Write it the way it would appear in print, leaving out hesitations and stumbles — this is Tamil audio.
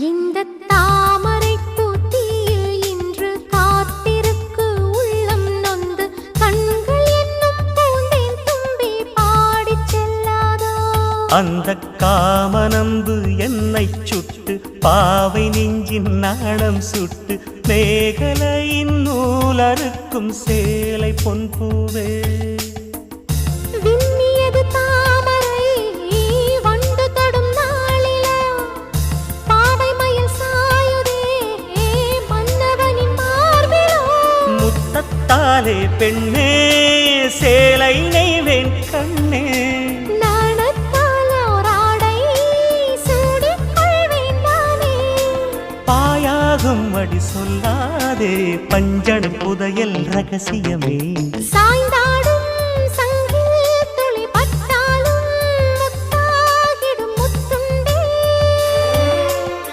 இந்த தாமரை பூத்தியில் இன்று காத்திருக்கு உள்ளம் நொந்து கண்கள் என்னும் பூந்தேன் தும்பி பாடிச் செல்லாதோ அந்த காமனம்பு என்னை சுட்டு பாவை நெஞ்சின் நாணம் சுட்டு மேகலையின் நூலறுக்கும் சேலை பொன்பூவே விண்ணியது தாமரை வண்டு தொடும் நாளிலா பாவை மயில் சாயுதே மன்னவனின் மார்பிலோ முத்தத்தாலே பெண்ணே சேலை நெய்வேன் கண்ணே நாணத்தால் ஓராடை சூடிக் கொள்வேன் நானே பாயாகும் அடி சொல்லாதே பஞ்சண புதையல் ரகசியமே சாய்